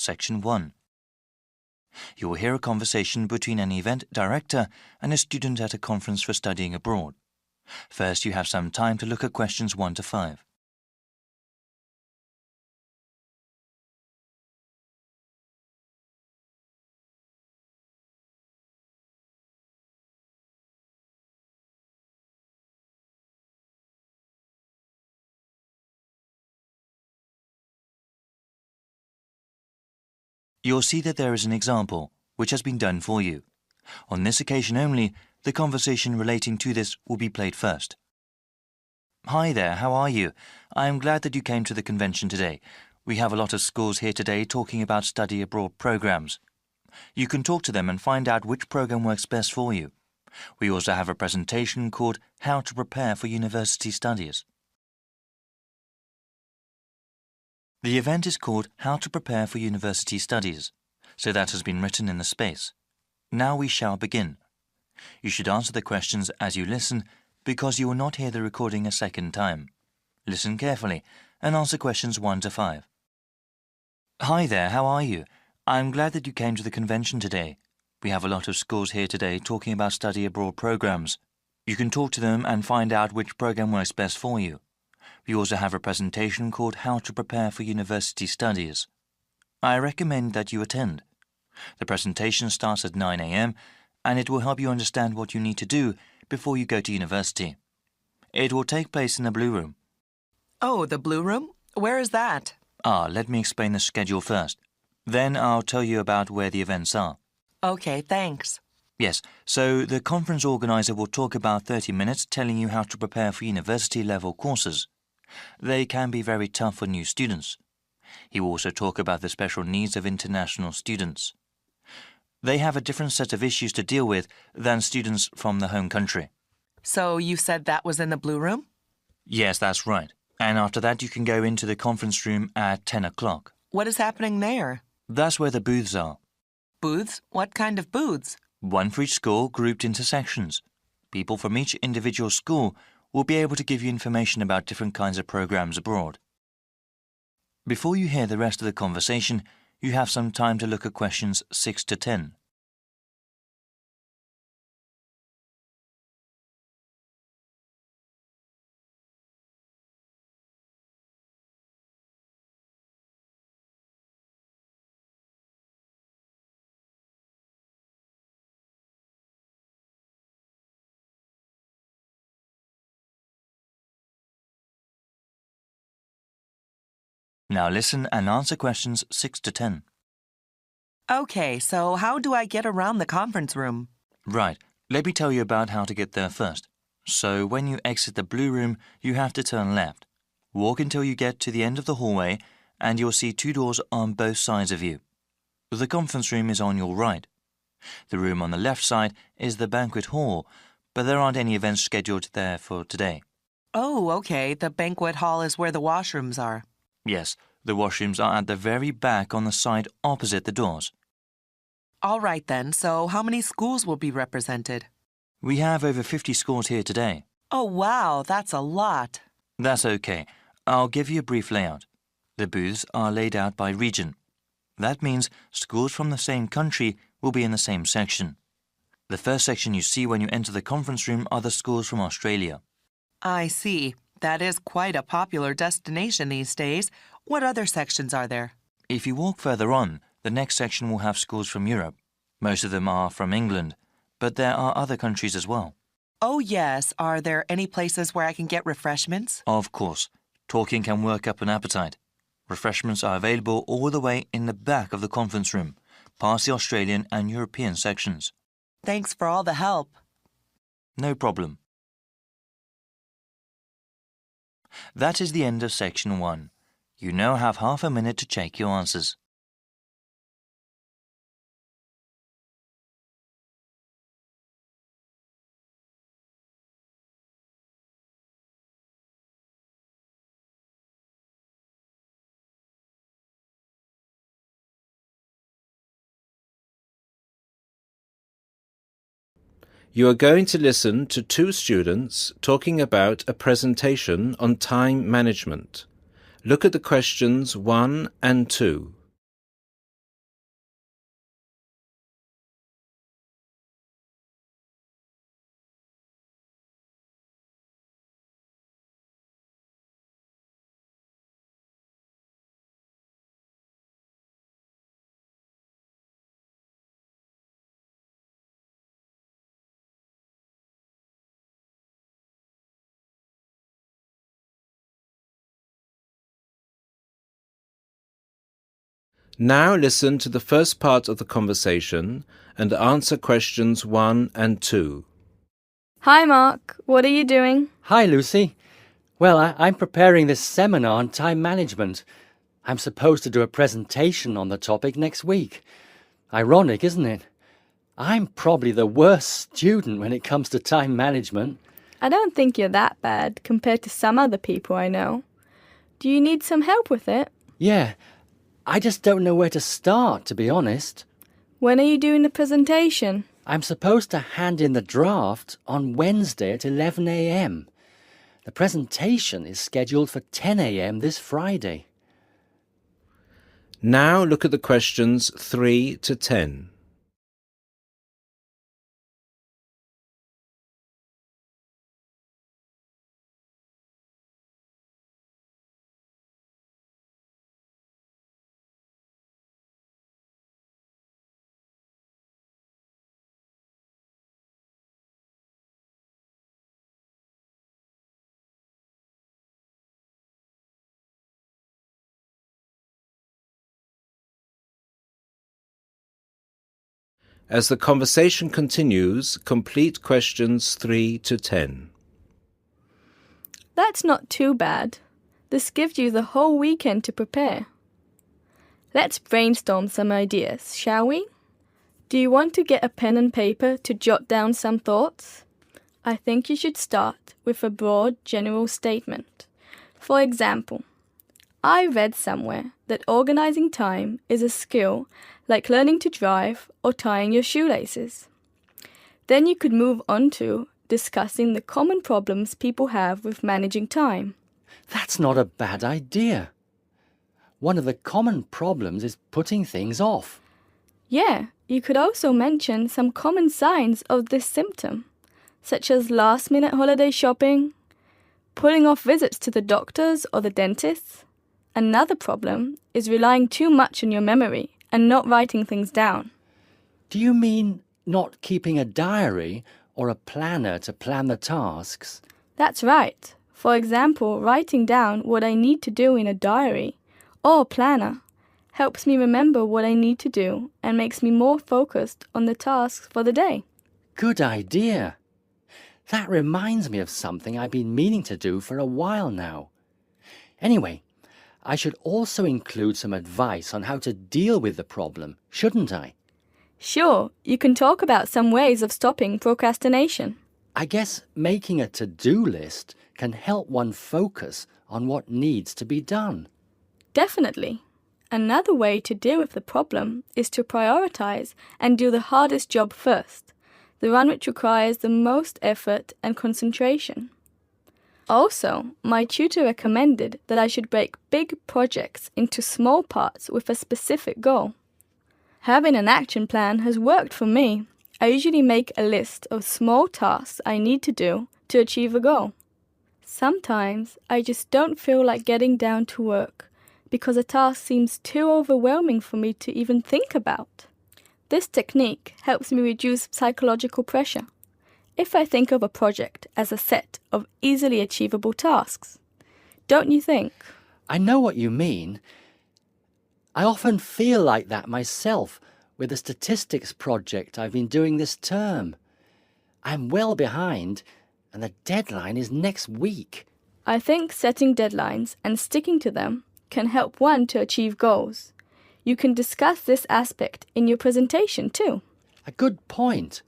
Section 1. You will hear a conversation between an event director and a student at a conference for studying abroad. First, you have some time to look at questions 1 to 5. You'll see that there is an example, which has been done for you. On this occasion only, the conversation relating to this will be played first. Hi there, how are you? I am glad that you came to the convention today. We have a lot of schools here today talking about study abroad programs. You can talk to them and find out which program works best for you. We also have a presentation called How to Prepare for University Studies. The event is called How to Prepare for University Studies, so that has been written in the space. Now we shall begin. You should answer the questions as you listen because you will not hear the recording a second time. Listen carefully and answer questions 1 to 5. Hi there, how are you? I'm glad that you came to the convention today. We have a lot of schools here today talking about study abroad programs. You can talk to them and find out which program works best for you. We also have a presentation called How to Prepare for University Studies. I recommend that you attend. The presentation starts at 9 a.m. and it will help you understand what you need to do before you go to university. It will take place in the Blue Room. Oh, the Blue Room? Where is that? Let me explain the schedule first. Then I'll tell you about where the events are. Okay, thanks. Yes, so the conference organizer will talk about 30 minutes telling you how to prepare for university-level courses. They can be very tough for new students. He will also talk about the special needs of international students. They have a different set of issues to deal with than students from the home country. So you said that was in the Blue Room? Yes, that's right. And after that, you can go into the conference room at 10 o'clock. What is happening there? That's where the booths are. Booths? What kind of booths? One for each school, grouped into sections. People from each individual school will be able to give you information about different kinds of programs abroad. Before you hear the rest of the conversation, you have some time to look at questions 6 to 10. Now listen and answer questions 6 to 10. Okay, so how do I get around the conference room? Right, let me tell you about how to get there first. So when you exit the Blue Room, you have to turn left. Walk until you get to the end of the hallway and you'll see 2 doors on both sides of you. The conference room is on your right. The room on the left side is the banquet hall, but there aren't any events scheduled there for today. Oh, okay, the banquet hall is where the washrooms are. Yes, the washrooms are at the very back on the side opposite the doors. All right then, so how many schools will be represented? We have over 50 schools here today. Oh, wow, that's a lot. That's okay. I'll give you a brief layout. The booths are laid out by region. That means schools from the same country will be in the same section. The first section you see when you enter the conference room are the schools from Australia. I see. That is quite a popular destination these days. What other sections are there? If you walk further on, the next section will have schools from Europe. Most of them are from England, but there are other countries as well. Oh, yes. Are there any places where I can get refreshments? Of course. Talking can work up an appetite. Refreshments are available all the way in the back of the conference room, past the Australian and European sections. Thanks for all the help. No problem. That is the end of section 1. You now have half a minute to check your answers. You are going to listen to 2 students talking about a presentation on time management. Look at the questions 1 and 2. Now listen to the first part of the conversation and answer questions 1 and 2. Hi, Mark. What are you doing? Hi, Lucy. Well, I'm preparing this seminar on time management. I'm supposed to do a presentation on the topic next week. Ironic, isn't it? I'm probably the worst student when it comes to time management. I don't think you're that bad compared to some other people I know. Do you need some help with it? Yeah, I just don't know where to start, to be honest. When are you doing the presentation? I'm supposed to hand in the draft on Wednesday at 11 a.m. The presentation is scheduled for 10 a.m. this Friday. Now look at the questions 3 to 10. As the conversation continues, complete questions 3 to 10. That's not too bad. This gives you the whole weekend to prepare. Let's brainstorm some ideas, shall we? Do you want to get a pen and paper to jot down some thoughts? I think you should start with a broad general statement. For example, I read somewhere that organizing time is a skill like learning to drive or tying your shoelaces. Then you could move on to discussing the common problems people have with managing time. That's not a bad idea. One of the common problems is putting things off. Yeah, you could also mention some common signs of this symptom, such as last-minute holiday shopping, putting off visits to the doctors or the dentist. Another problem is relying too much on your memory and not writing things down. Do you mean not keeping a diary or a planner to plan the tasks? That's right. For example, writing down what I need to do in a diary or planner helps me remember what I need to do and makes me more focused on the tasks for the day. Good idea. That reminds me of something I've been meaning to do for a while now. Anyway, I should also include some advice on how to deal with the problem, shouldn't I? Sure, you can talk about some ways of stopping procrastination. I guess making a to-do list can help one focus on what needs to be done. Definitely. Another way to deal with the problem is to prioritize and do the hardest job first, the one which requires the most effort and concentration. Also, my tutor recommended that I should break big projects into small parts with a specific goal. Having an action plan has worked for me. I usually make a list of small tasks I need to do to achieve a goal. Sometimes I just don't feel like getting down to work because a task seems too overwhelming for me to even think about. This technique helps me reduce psychological pressure if I think of a project as a set of easily achievable tasks. Don't you think? I know what you mean. I often feel like that myself with the statistics project I've been doing this term. I'm well behind and the deadline is next week. I think setting deadlines and sticking to them can help one to achieve goals. You can discuss this aspect in your presentation too. A good point.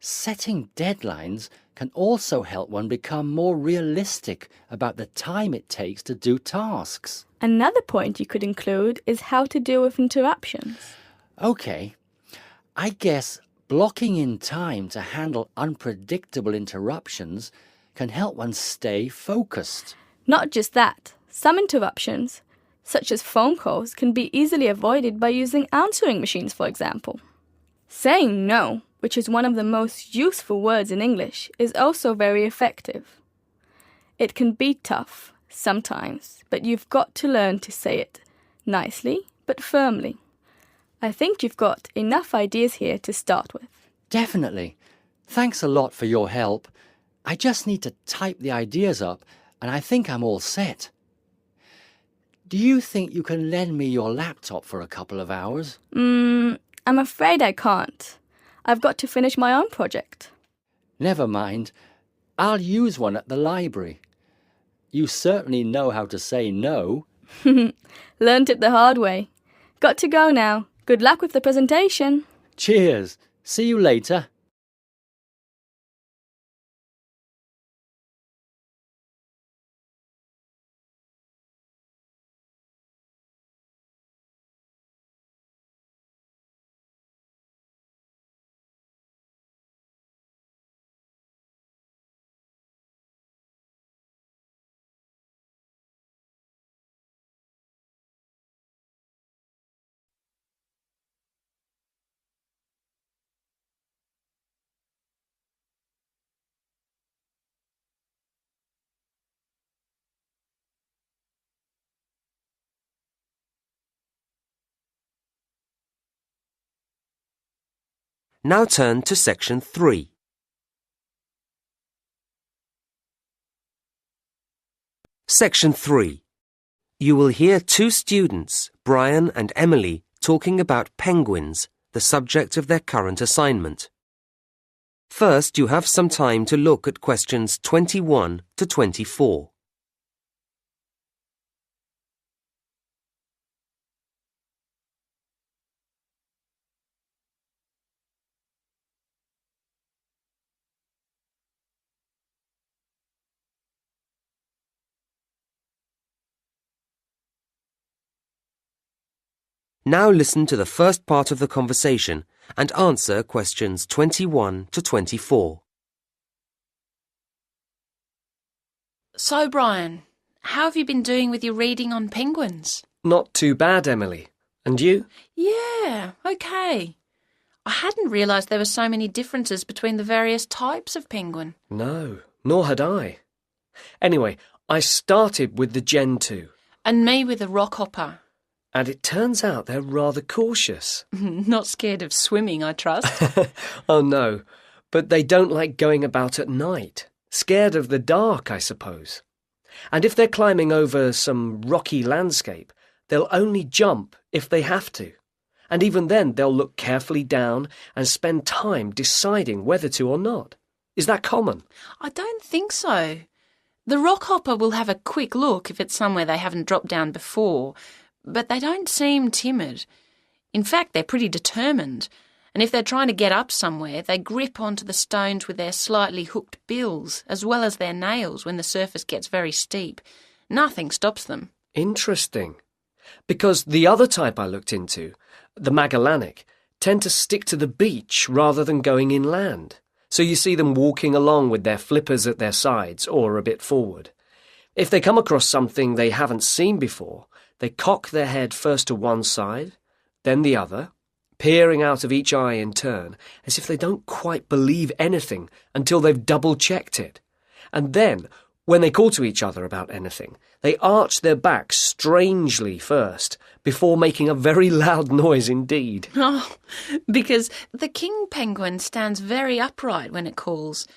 Setting deadlines can also help one become more realistic about the time it takes to do tasks. Another point you could include is how to deal with interruptions. Okay, I guess blocking in time to handle unpredictable interruptions can help one stay focused. Not just that, some interruptions, such as phone calls, can be easily avoided by using answering machines, for example. Saying no, which is one of the most useful words in English, is also very effective. It can be tough sometimes, but you've got to learn to say it nicely but firmly. I think you've got enough ideas here to start with. Definitely. Thanks a lot for your help. I just need to type the ideas up and I think I'm all set. do you think you can lend me your laptop for a couple of hours? I'm afraid I can't. I've got to finish my own project. Never mind. I'll use one at the library. You certainly know how to say no. Learned it the hard way. Got to go now. Good luck with the presentation. Cheers. See you later. Now turn to Section 3. Section 3. You will hear two students, Brian and Emily, talking about penguins, the subject of their current assignment. First, you have some time to look at questions 21 to 24. Now listen to the first part of the conversation and answer questions 21 to 24. So, Brian, how have you been doing with your reading on penguins? Not too bad, Emily. And you? Yeah, okay. I hadn't realised there were so many differences between the various types of penguin. No, nor had I. Anyway, I started with the Gen 2. And me with the rockhopper. And it turns out they're rather cautious. Not scared of swimming, I trust. Oh no, but they don't like going about at night. Scared of the dark, I suppose. And if they're climbing over some rocky landscape, they'll only jump if they have to. And even then they'll look carefully down and spend time deciding whether to or not. Is that common? I don't think so. The rockhopper will have a quick look if it's somewhere they haven't dropped down before, but they don't seem timid. In fact, they're pretty determined, and if they're trying to get up somewhere, they grip onto the stones with their slightly hooked bills, as well as their nails when the surface gets very steep. Nothing stops them. Interesting. Because the other type I looked into, the Magellanic, tend to stick to the beach rather than going inland. So you see them walking along with their flippers at their sides or a bit forward. If they come across something they haven't seen before, they cock their head first to one side, then the other, peering out of each eye in turn, as if they don't quite believe anything until they've double-checked it. And then, when they call to each other about anything, they arch their backs strangely first, before making a very loud noise indeed. Oh, because the king penguin stands very upright when it calls.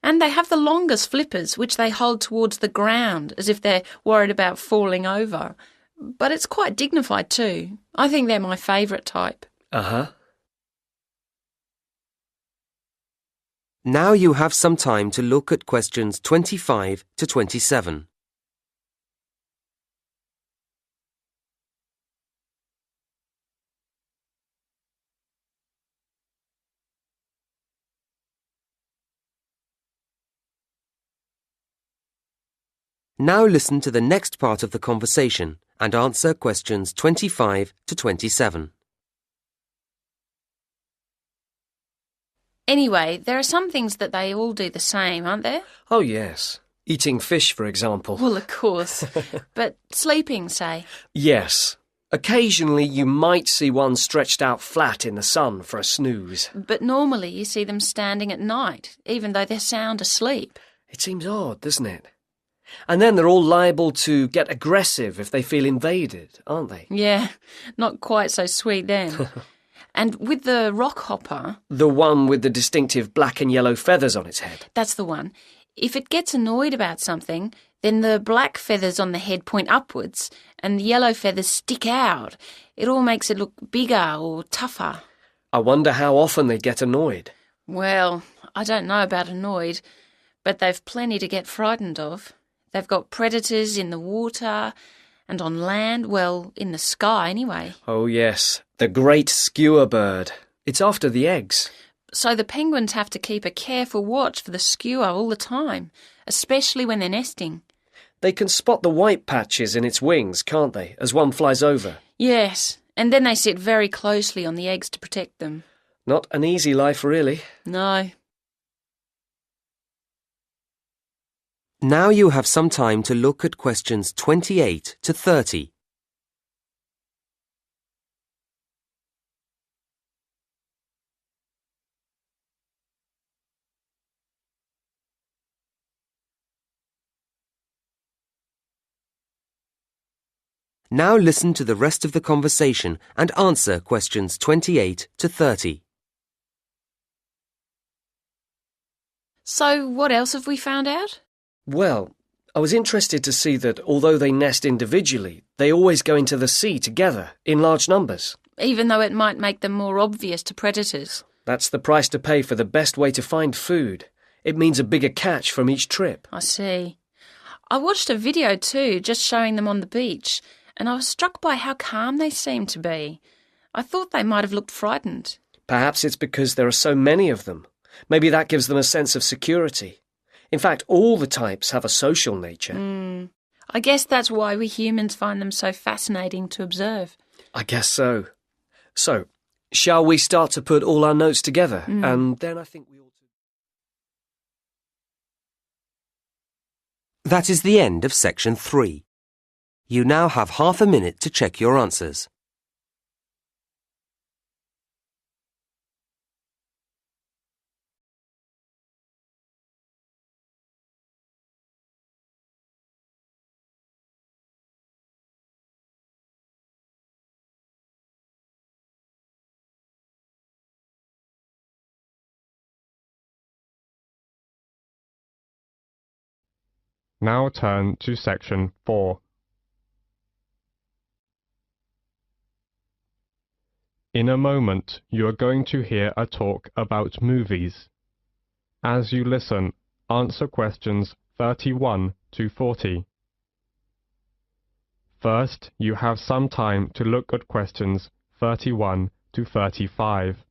And they have the longest flippers, which they hold towards the ground, as if they're worried about falling over. But it's quite dignified too. I think they're my favourite type. Uh-huh. Now you have some time to look at questions 25 to 27. Now listen to the next part of the conversation and answer questions 25 to 27. Anyway, there are some things that they all do the same, aren't there? Oh, yes. Eating fish, for example. Well, of course. But sleeping, say? Yes. Occasionally you might see one stretched out flat in the sun for a snooze. But normally you see them standing at night, even though they're sound asleep. It seems odd, doesn't it? And then they're all liable to get aggressive if they feel invaded, aren't they? Yeah, not quite so sweet then. And with the rockhopper... The one with the distinctive black and yellow feathers on its head. That's the one. If it gets annoyed about something, Then the black feathers on the head point upwards and the yellow feathers stick out. It all makes it look bigger or tougher. I wonder how often they get annoyed. Well, I don't know about annoyed, but they've plenty to get frightened of. They've got predators in the water and on land, well, in the sky anyway. Oh yes, the great skua bird. It's after the eggs. So the penguins have to keep a careful watch for the skua all the time, especially when they're nesting. They can spot the white patches in its wings, can't they, as one flies over? Yes, and then they sit very closely on the eggs to protect them. Not an easy life, really. No. Now you have some time to look at questions 28 to 30. Now listen to the rest of the conversation and answer questions 28 to 30. So what else have we found out? Well, I was interested to see that although they nest individually, they always go into the sea together, in large numbers. Even though it might make them more obvious to predators. That's the price to pay for the best way to find food. It means a bigger catch from each trip. I see. I watched a video too, just showing them on the beach, and I was struck by how calm they seemed to be. I thought they might have looked frightened. Perhaps it's because there are so many of them. Maybe that gives them a sense of security. In fact, all the types have a social nature. I guess that's why we humans find them so fascinating to observe. I guess so. So, shall we start to put all our notes together? And then I think we ought to... That is the end of section 3. You now have half a minute to check your answers. Now turn to section 4. In a moment, you are going to hear a talk about movies. As you listen, answer questions 31 to 40. First, you have some time to look at questions 31 to 35.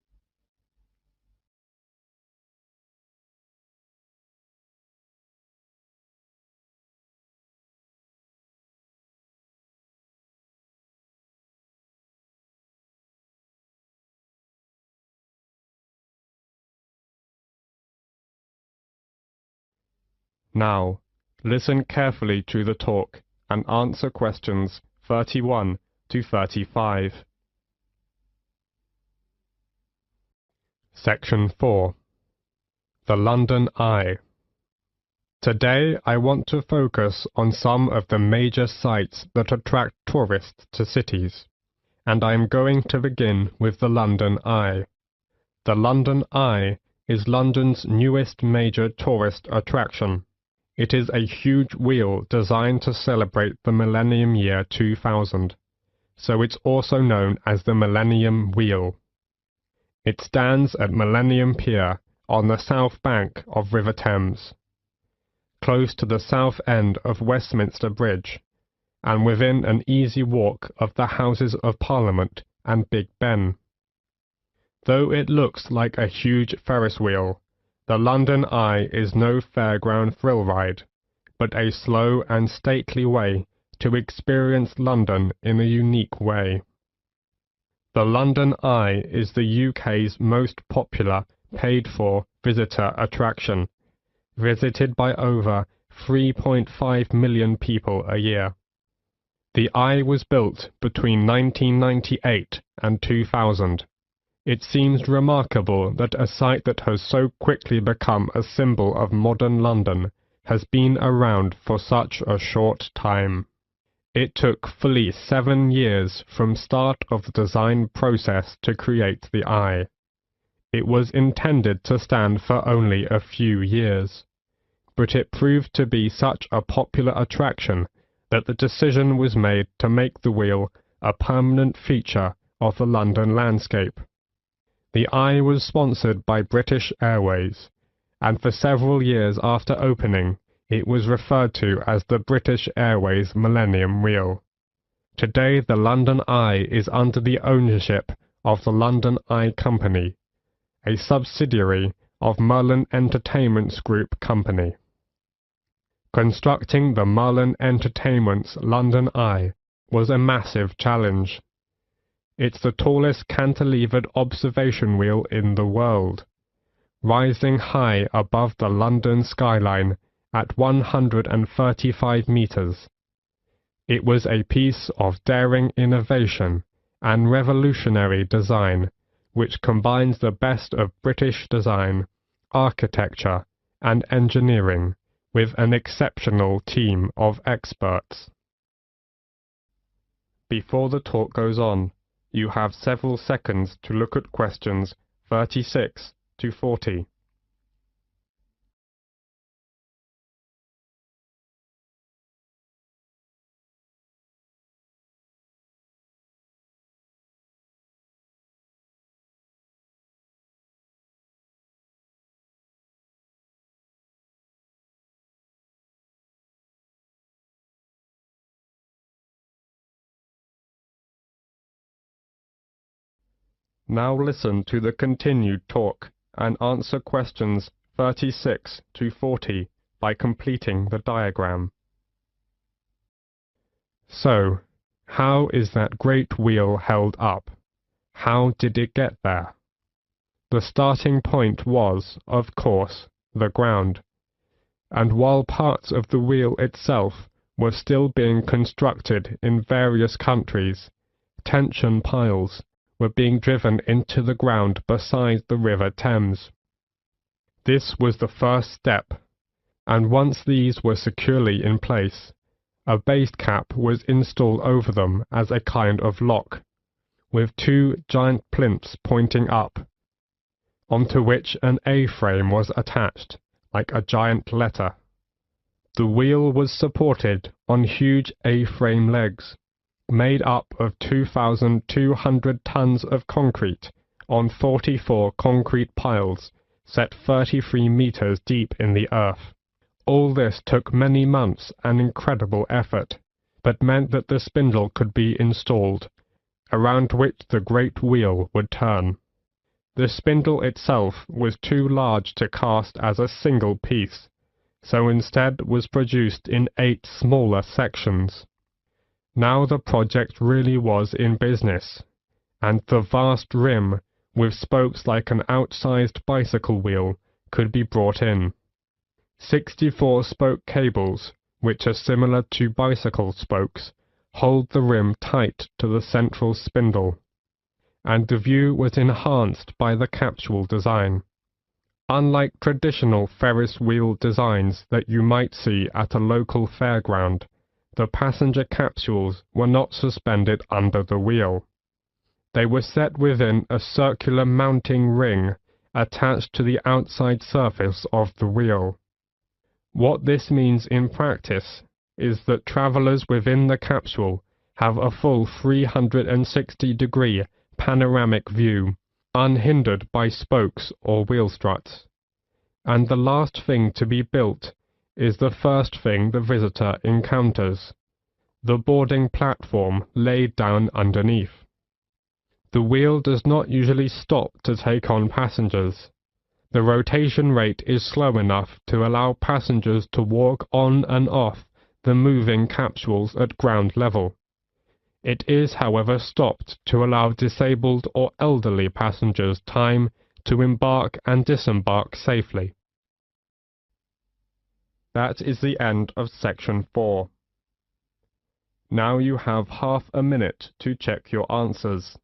Now, listen carefully to the talk and answer questions 31 to 35. Section 4. The London Eye. Today I want to focus on some of the major sites that attract tourists to cities, and I am going to begin with the London Eye. The London Eye is London's newest major tourist attraction. It is a huge wheel designed to celebrate the millennium year 2000, so it's also known as the Millennium Wheel. It stands at Millennium Pier on the south bank of River Thames, close to the south end of Westminster Bridge, and within an easy walk of the Houses of Parliament and Big Ben. Though it looks like a huge Ferris wheel, the London Eye is no fairground thrill ride, but a slow and stately way to experience London in a unique way. The London Eye is the UK's most popular paid-for visitor attraction, visited by over 3.5 million people a year. The Eye was built between 1998 and 2000. It seems remarkable that a site that has so quickly become a symbol of modern London has been around for such a short time. It took fully 7 years from start of the design process to create the Eye. It was intended to stand for only a few years. but it proved to be such a popular attraction that the decision was made to make the wheel a permanent feature of the London landscape. The Eye was sponsored by British Airways, and for several years after opening, it was referred to as the British Airways Millennium Wheel. Today, the London Eye is under the ownership of the London Eye Company, a subsidiary of Merlin Entertainments Group Company. Constructing the Merlin Entertainments London Eye was a massive challenge. It's the tallest cantilevered observation wheel in the world, rising high above the London skyline at 135 metres. It was a piece of daring innovation and revolutionary design which combines the best of British design, architecture, and engineering with an exceptional team of experts. Before the talk goes on, you have several seconds to look at questions 36 to 40. Now listen to the continued talk and answer questions 36 to 40 by completing the diagram. So, how is that great wheel held up? How did it get there? The starting point was, of course, the ground, and while parts of the wheel itself were still being constructed in various countries, tension piles were being driven into the ground beside the River Thames. This was the first step, and once these were securely in place, a base cap was installed over them as a kind of lock, with two giant plinths pointing up, onto which an A-frame was attached, like a giant letter. The wheel was supported on huge A-frame legs, made up of 2,200 tons of concrete on 44 concrete piles set 33 meters deep in the earth. All this took many months and incredible effort, but meant that the spindle could be installed, around which the great wheel would turn. The spindle itself was too large to cast as a single piece, so instead was produced in 8 smaller sections. Now the project really was in business, and the vast rim, with spokes like an outsized bicycle wheel, could be brought in. 64 spoke cables, which are similar to bicycle spokes, hold the rim tight to the central spindle, and the view was enhanced by the capsule design. Unlike traditional Ferris wheel designs that you might see at a local fairground, the passenger capsules were not suspended under the wheel. They were set within a circular mounting ring attached to the outside surface of the wheel. What this means in practice is that travellers within the capsule have a full 360-degree panoramic view, unhindered by spokes or wheel struts. And the last thing to be built is the first thing the visitor encounters, the boarding platform laid down underneath. The wheel does not usually stop to take on passengers. The rotation rate is slow enough to allow passengers to walk on and off the moving capsules at ground level. It is, however, stopped to allow disabled or elderly passengers time to embark and disembark safely. That is the end of section 4. Now you have half a minute to check your answers.